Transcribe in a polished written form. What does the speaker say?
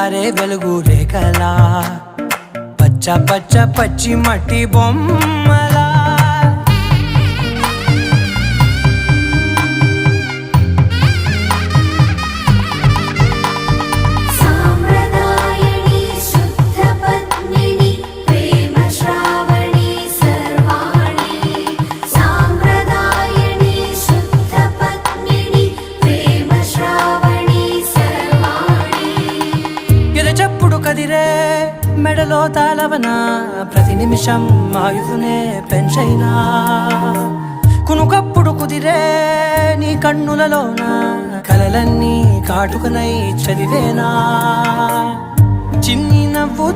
జారే వెలుగు రేఖలా పచ్చ పచ్చ పచ్చి మట్టి బొమ్మలా చెప్పుడు కదిరే మెడలో తాళవన ప్రతి నిమిషం ఆయుధునే పెంచైనా కునుకప్పుడు కుదిరే నీ కన్నులలోన కలలన్నీ కాటుకనై చదివేనా చిన్ని నవ్వు